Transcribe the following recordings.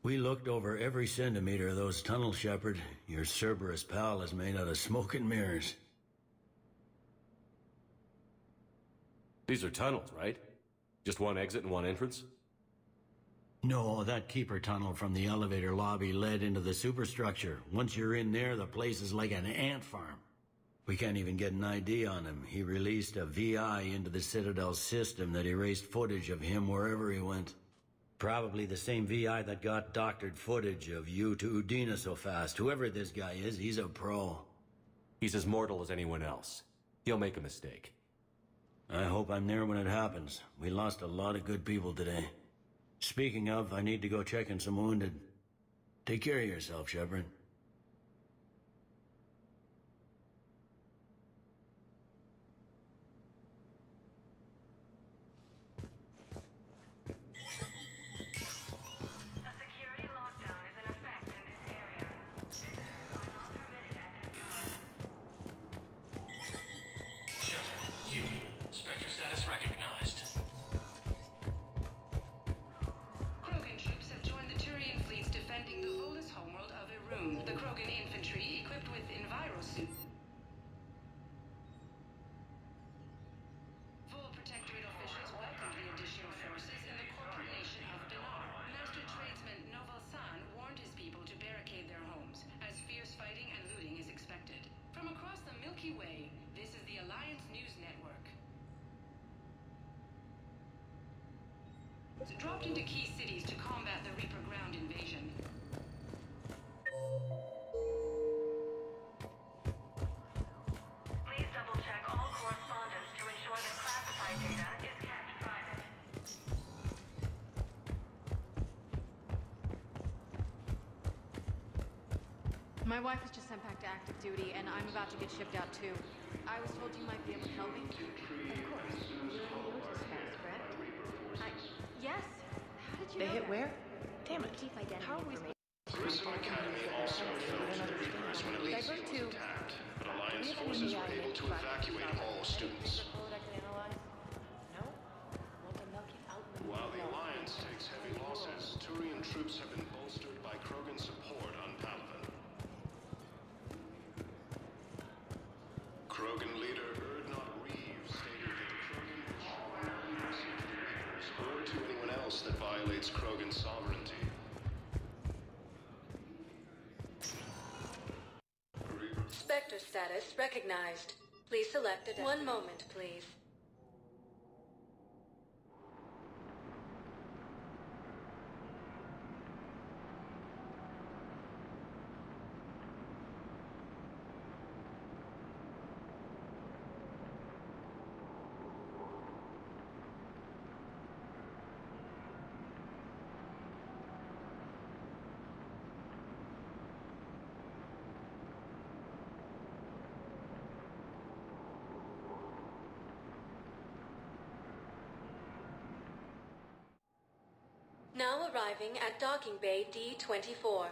We looked over every centimeter of those tunnels, Shepard. Your Cerberus pal is made out of smoke and mirrors. These are tunnels, right? Just one exit and one entrance? No, that keeper tunnel from the elevator lobby led into the superstructure. Once you're in there, the place is like an ant farm. We can't even get an ID on him. He released a VI into the Citadel system that erased footage of him wherever he went. Probably the same VI that got doctored footage of you to Udina so fast. Whoever this guy is, he's a pro. He's as mortal as anyone else. He'll make a mistake. I hope I'm there when it happens. We lost a lot of good people today. Speaking of, I need to go check on some wounded. Take care of yourself, Shepard. The Krogan infantry, equipped with envirosuit. Full Protectorate officials welcomed the additional forces in the corporate nation of Dinar. Master tradesman Noval San warned his people to barricade their homes, as fierce fighting and looting is expected. From across the Milky Way, this is the Alliance News Network. Dropped into key cities to combat the Reaper ground invasion. Please double-check all correspondence to ensure that classified data is kept private. My wife was just sent back to active duty, and I'm about to get shipped out too. I was told you might be able to help me. Of course. You're in the Otis fast, correct? Yes. How did you They know hit that? where? Damn it. Chief identity How are we information. Grissom Academy also fell to the Reapers when Elysium Divert was to- attacked, but Alliance forces were able to evacuate all students. No? Well, then they'll keep out. While the Alliance takes heavy losses, Turian troops have been bolstered by Krogan support on Palaven. Krogan leader Erdnot Reeves stated that the Krogan will show no mercy to the Reapers or to anyone else that violates Krogan sovereignty. Spectre status recognized. Please select a... One moment, please. Now arriving at Docking Bay D-24.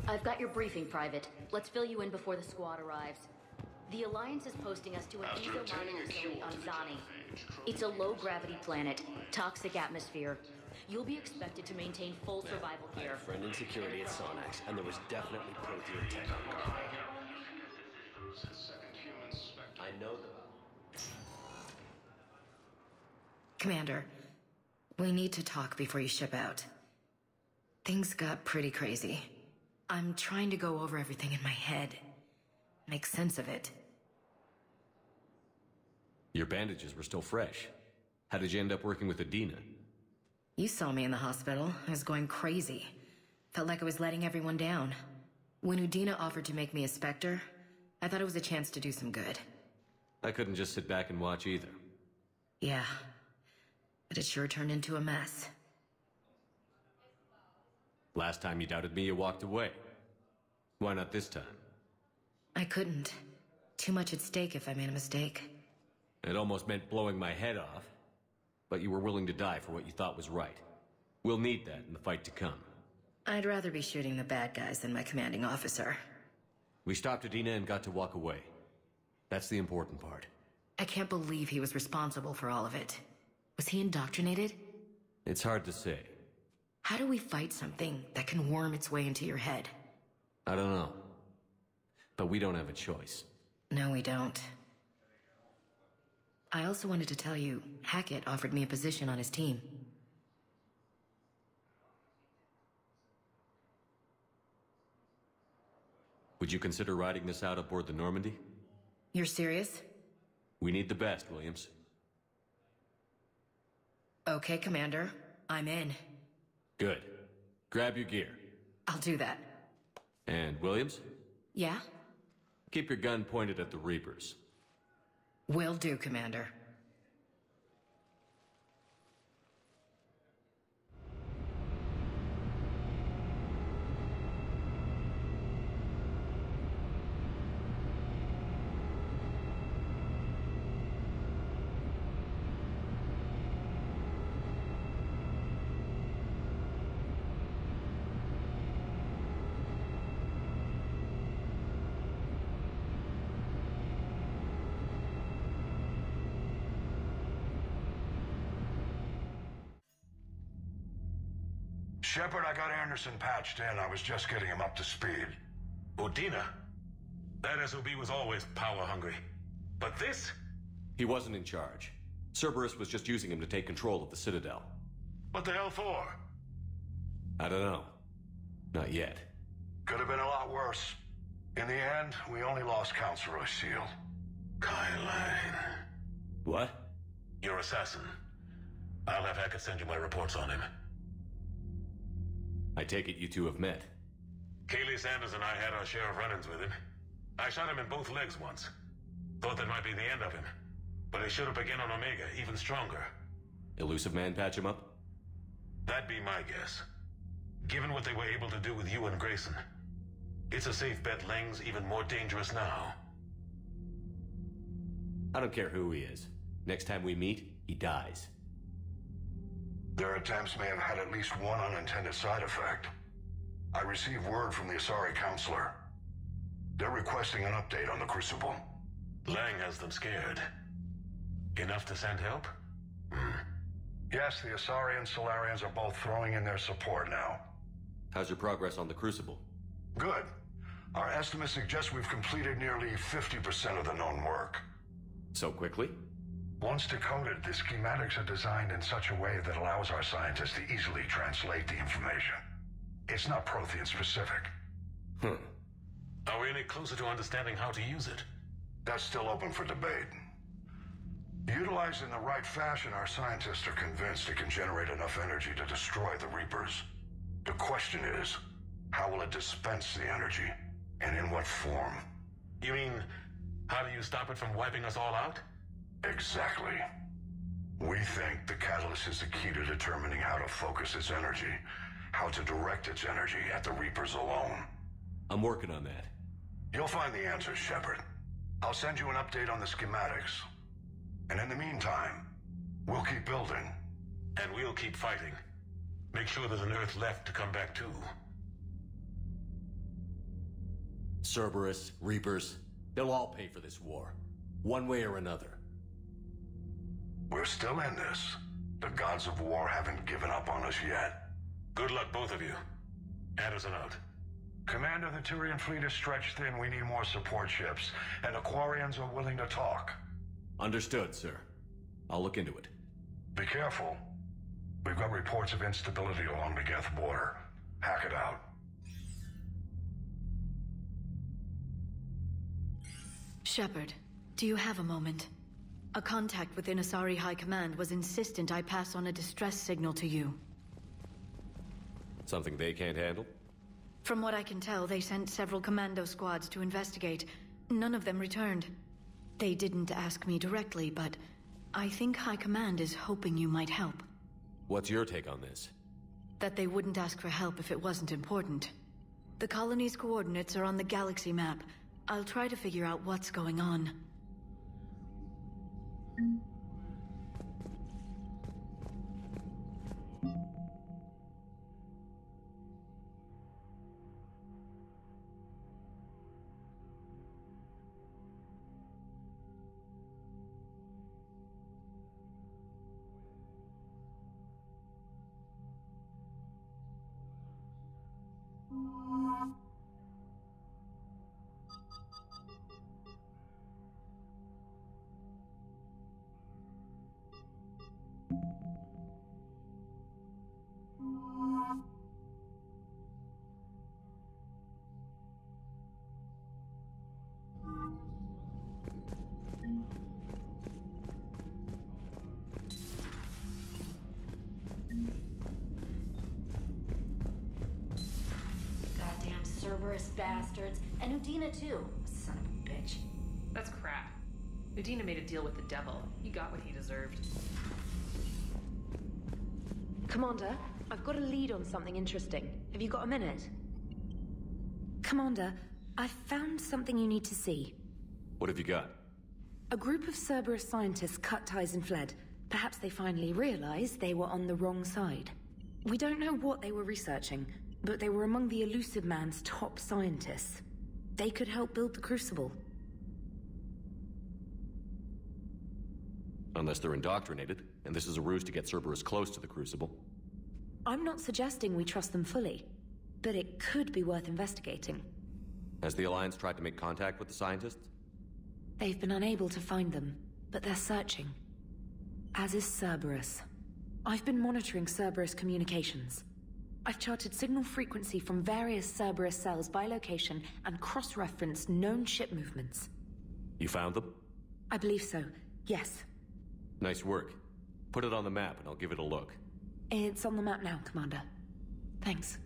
I've got your briefing, Private. Let's fill you in before the squad arrives. The Alliance is posting us to an After eco obtaining mining a cure facility on to the Zani. genophage, It's a low-gravity planet, toxic atmosphere. You'll be expected to maintain full survival I here. had a friend in security at Sonax, and there was definitely Prothean tech on guard. second human specter. I know them. Commander, we need to talk before you ship out. Things got pretty crazy. I'm trying to go over everything in my head. Make sense of it. Your bandages were still fresh. How did you end up working with Adina? You saw me in the hospital. I was going crazy. Felt like I was letting everyone down. When Udina offered to make me a Spectre, I thought it was a chance to do some good. I couldn't just sit back and watch either. Yeah. But it sure turned into a mess. Last time you doubted me, you walked away. Why not this time? I couldn't. Too much at stake if I made a mistake. It almost meant blowing my head off. But you were willing to die for what you thought was right. We'll need that in the fight to come. I'd rather be shooting the bad guys than my commanding officer. We stopped Adina and got to walk away. That's the important part. I can't believe he was responsible for all of it. Was he indoctrinated? It's hard to say. How do we fight something that can worm its way into your head? I don't know. But we don't have a choice. No, we don't. I also wanted to tell you, Hackett offered me a position on his team. Would you consider riding this out aboard the Normandy? You're serious? We need the best, Williams. Okay, Commander. I'm in. Good. Grab your gear. I'll do that. And Williams? Yeah? Keep your gun pointed at the Reapers. Will do, Commander. Shepard, I got Anderson patched in. I was just getting him up to speed. Udina? That SOB was always power-hungry. But this? He wasn't in charge. Cerberus was just using him to take control of the Citadel. What the hell for? I don't know. Not yet. Could have been a lot worse. In the end, we only lost Councilor Seal. Kai Lang. What? Your assassin. I'll have Hackett send you my reports on him. I take it you two have met. Kaylee Sanders and I had our share of run-ins with him. I shot him in both legs once. Thought that might be the end of him. But he showed up again on Omega, even stronger. Elusive Man patch him up? That'd be my guess. Given what they were able to do with you and Grayson. It's a safe bet Lang's even more dangerous now. I don't care who he is. Next time we meet, he dies. Their attempts may have had at least one unintended side effect. I received word from the Asari Councilor. They're requesting an update on the Crucible. Lang has them scared. Enough to send help? Yes, the Asari and Solarians are both throwing in their support now. How's your progress on the Crucible? Good. Our estimates suggest we've completed nearly 50% of the known work. So quickly? Once decoded, the schematics are designed in such a way that allows our scientists to easily translate the information. It's not Prothean specific. Are we any closer to understanding how to use it? That's still open for debate. Utilized in the right fashion, our scientists are convinced it can generate enough energy to destroy the Reapers. The question is, how will it dispense the energy? And in what form? You mean, how do you stop it from wiping us all out? Exactly. We think the catalyst is the key to determining how to focus its energy, how to direct its energy at the Reapers alone. I'm working on that. You'll find the answers, Shepard. I'll send you an update on the schematics. And in the meantime, we'll keep building. And we'll keep fighting. Make sure there's an Earth left to come back to. Cerberus, Reapers, they'll all pay for this war. One way or another. We're still in this. The gods of war haven't given up on us yet. Good luck, both of you. Anderson out. Commander, the Turian fleet is stretched thin. We need more support ships. And the Quarians are willing to talk. Understood, sir. I'll look into it. Be careful. We've got reports of instability along the Geth border. Hack it out. Shepard, do you have a moment? A contact within Asari High Command was insistent I pass on a distress signal to you. Something they can't handle? From what I can tell, they sent several commando squads to investigate. None of them returned. They didn't ask me directly, but I think High Command is hoping you might help. What's your take on this? That they wouldn't ask for help if it wasn't important. The colony's coordinates are on the galaxy map. I'll try to figure out what's going on. Goddamn Cerberus bastards. And Udina too. Son of a bitch. That's crap. Udina made a deal with the devil. He got what he deserved. Commander, I've got a lead on something interesting. Have you got a minute? Commander, I've found something you need to see. What have you got? A group of Cerberus scientists cut ties and fled. Perhaps they finally realized they were on the wrong side. We don't know what they were researching, but they were among the Elusive Man's top scientists. They could help build the Crucible. Unless they're indoctrinated, and this is a ruse to get Cerberus close to the Crucible. I'm not suggesting we trust them fully, but it could be worth investigating. Has the Alliance tried to make contact with the scientists? They've been unable to find them, but they're searching. As is Cerberus. I've been monitoring Cerberus communications. I've charted signal frequency from various Cerberus cells by location and cross-referenced known ship movements. You found them? I believe so, yes. Nice work. Put it on the map and I'll give it a look. It's on the map now, Commander. Thanks.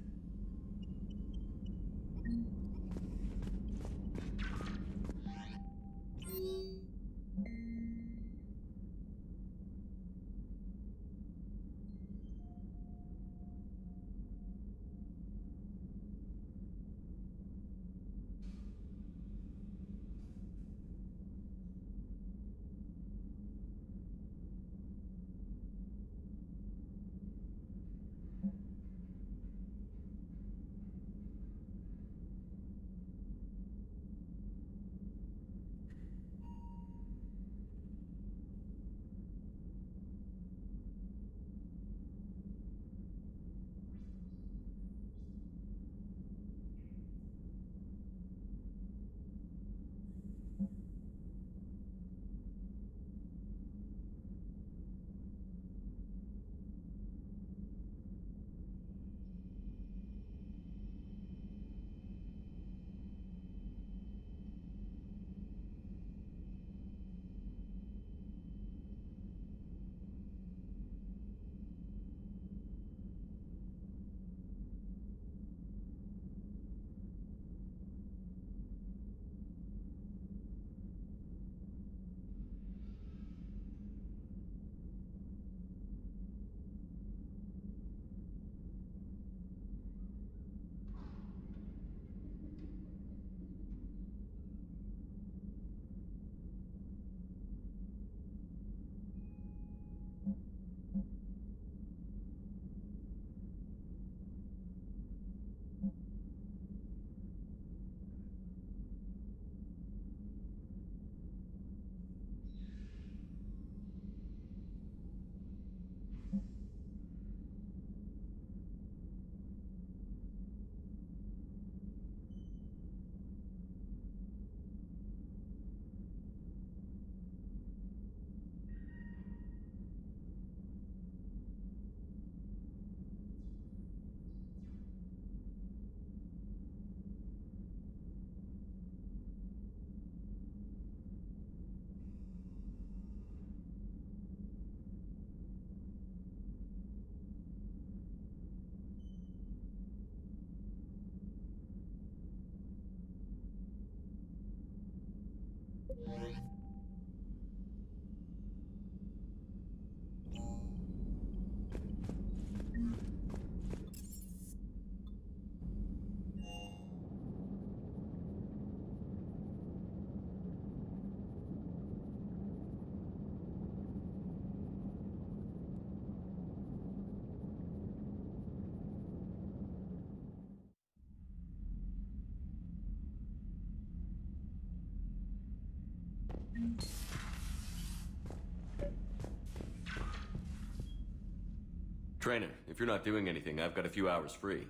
Trainer, if you're not doing anything, I've got a few hours free.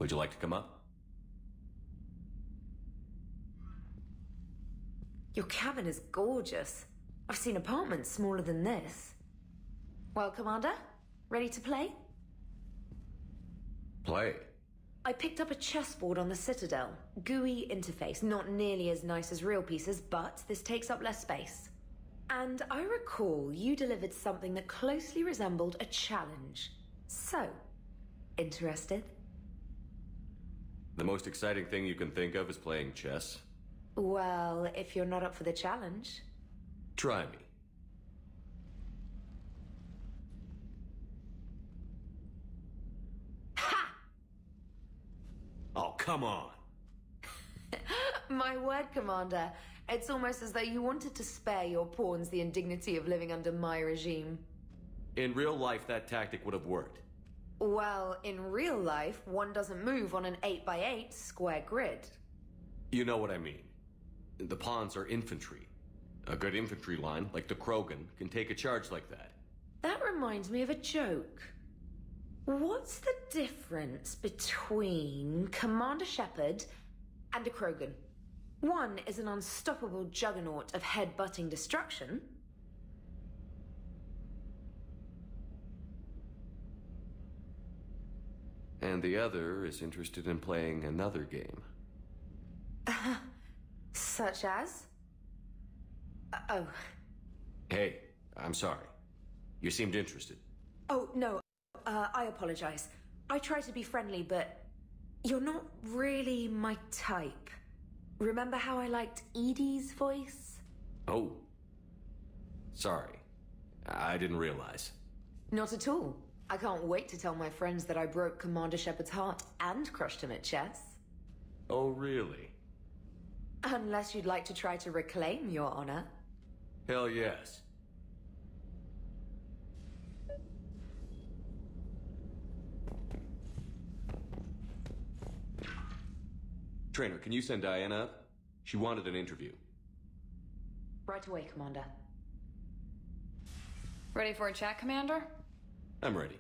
Would you like to come up? Your cabin is gorgeous. I've seen apartments smaller than this. Well, Commander, ready to play? Play? I picked up a chessboard on the Citadel. GUI interface, not nearly as nice as real pieces, but this takes up less space. And I recall you delivered something that closely resembled a challenge. So, interested? The most exciting thing you can think of is playing chess. Well, if you're not up for the challenge. Try me. Ha! Oh, come on. My word, Commander. It's almost as though you wanted to spare your pawns the indignity of living under my regime. In real life, that tactic would have worked. Well, in real life, one doesn't move on an 8x8 square grid. You know what I mean. The pawns are infantry. A good infantry line, like the Krogan, can take a charge like that. That reminds me of a joke. What's the difference between Commander Shepard and a Krogan? One is an unstoppable juggernaut of head-butting destruction. And the other is interested in playing another game. Such as? Oh. Hey, I'm sorry. You seemed interested. Oh, no. I apologize. I try to be friendly, but you're not really my type. Remember how I liked Edie's voice? Oh. Sorry. I didn't realize. Not at all. I can't wait to tell my friends that I broke Commander Shepard's heart and crushed him at chess. Oh, really? Unless you'd like to try to reclaim your honor. Hell yes. Trainer, can you send Diana up? She wanted an interview. Right away, Commander. Ready for a chat, Commander? I'm ready.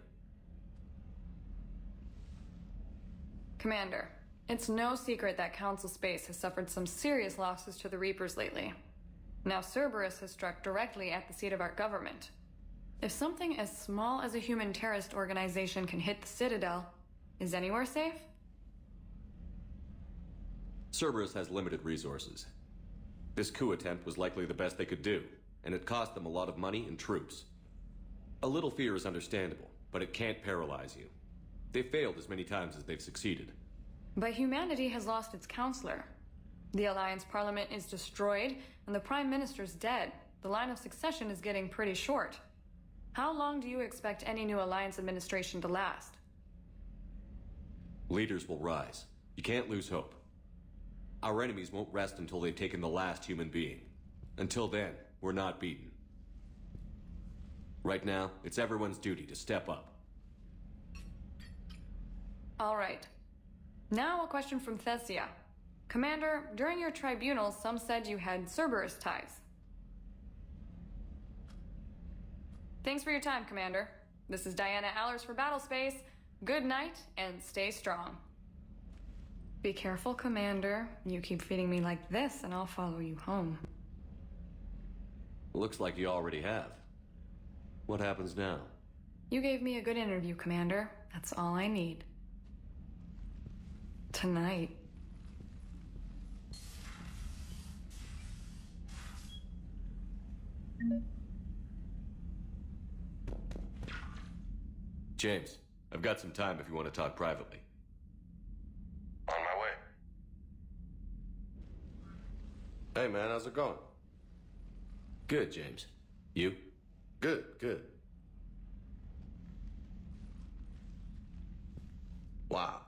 Commander, it's no secret that Council Space has suffered some serious losses to the Reapers lately. Now Cerberus has struck directly at the seat of our government. If something as small as a human terrorist organization can hit the Citadel, is anywhere safe? Cerberus has limited resources. This coup attempt was likely the best they could do, and it cost them a lot of money and troops. A little fear is understandable, but it can't paralyze you. They've failed as many times as they've succeeded. But humanity has lost its counselor. The Alliance Parliament is destroyed, and the Prime Minister's dead. The line of succession is getting pretty short. How long do you expect any new Alliance administration to last? Leaders will rise. You can't lose hope. Our enemies won't rest until they've taken the last human being. Until then, we're not beaten. Right now, it's everyone's duty to step up. All right. Now a question from Thessia. Commander, during your tribunal, some said you had Cerberus ties. Thanks for your time, Commander. This is Diana Allers for Battlespace. Good night, and stay strong. Be careful, Commander. You keep feeding me like this, and I'll follow you home. Looks like you already have. What happens now? You gave me a good interview, Commander. That's all I need. Tonight. James, I've got some time if you want to talk privately. On my way. Hey man, how's it going? Good, James. You? Good, good. Wow.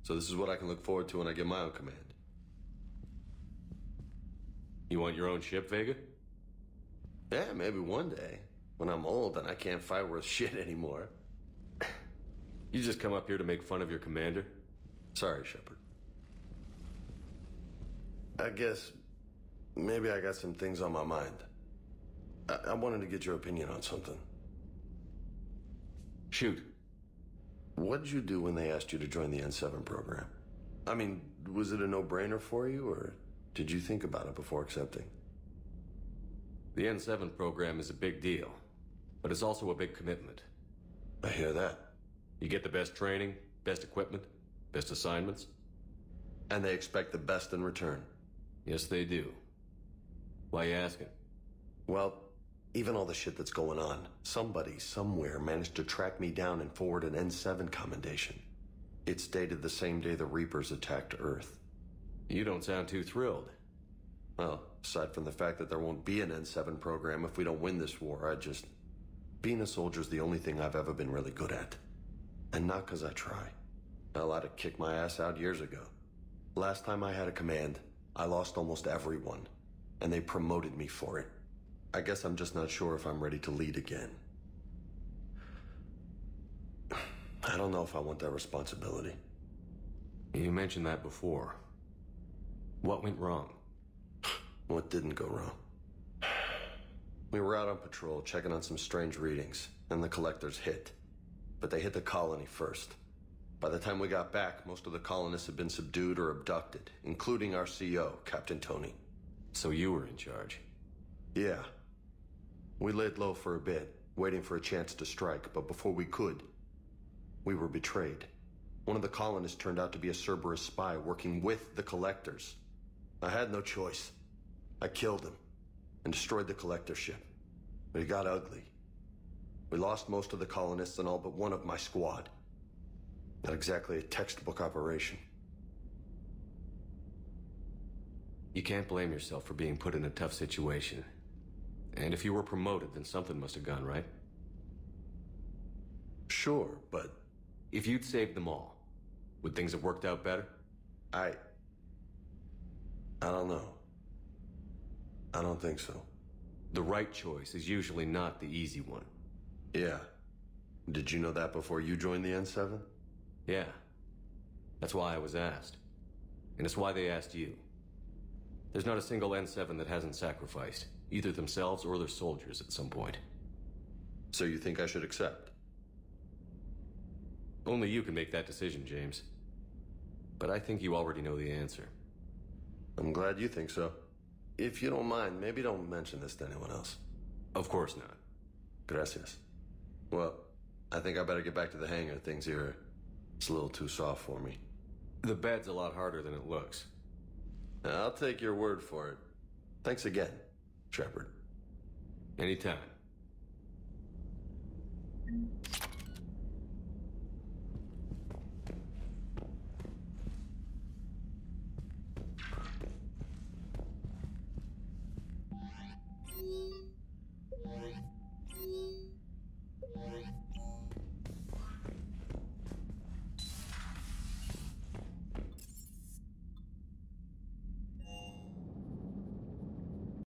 So this is what I can look forward to when I get my own command. You want your own ship, Vega? Yeah, maybe one day. When I'm old and I can't fight worth shit anymore. You just come up here to make fun of your commander? Sorry, Shepard. I guess maybe I got some things on my mind. I wanted to get your opinion on something. Shoot. What'd you do when they asked you to join the N7 program? I mean, was it a no-brainer for you, or did you think about it before accepting? The N7 program is a big deal, but it's also a big commitment. I hear that. You get the best training, best equipment, best assignments. And they expect the best in return. Yes, they do. Why you asking? Well, even all the shit that's going on, somebody somewhere managed to track me down and forward an N7 commendation. It's dated the same day the Reapers attacked Earth. You don't sound too thrilled. Well, aside from the fact that there won't be an N7 program if we don't win this war, being a soldier's the only thing I've ever been really good at. And not because I try. Hell, I'd have kicked my ass out years ago. Last time I had a command, I lost almost everyone, and they promoted me for it. I guess I'm just not sure if I'm ready to lead again. I don't know if I want that responsibility. You mentioned that before. What went wrong? What didn't go wrong? We were out on patrol, checking on some strange readings, and the collectors hit. But they hit the colony first. By the time we got back, most of the colonists had been subdued or abducted, including our CO, Captain Tony. So you were in charge? Yeah. We laid low for a bit, waiting for a chance to strike, but before we could, we were betrayed. One of the colonists turned out to be a Cerberus spy working with the collectors. I had no choice. I killed him and destroyed the collector ship. But it got ugly. We lost most of the colonists and all but one of my squad. Not exactly a textbook operation. You can't blame yourself for being put in a tough situation. And if you were promoted, then something must have gone right. Sure, but... If you'd saved them all, would things have worked out better? I don't know. I don't think so. The right choice is usually not the easy one. Yeah. Did you know that before you joined the N7? Yeah. That's why I was asked. And it's why they asked you. There's not a single N7 that hasn't sacrificed, either themselves or their soldiers at some point. So you think I should accept? Only you can make that decision, James. But I think you already know the answer. I'm glad you think so. If you don't mind, maybe don't mention this to anyone else. Of course not. Gracias. Well, I think I better get back to the hangar. Things here, it's a little too soft for me. The bed's a lot harder than it looks. I'll take your word for it. Thanks again, Shepard. Anytime.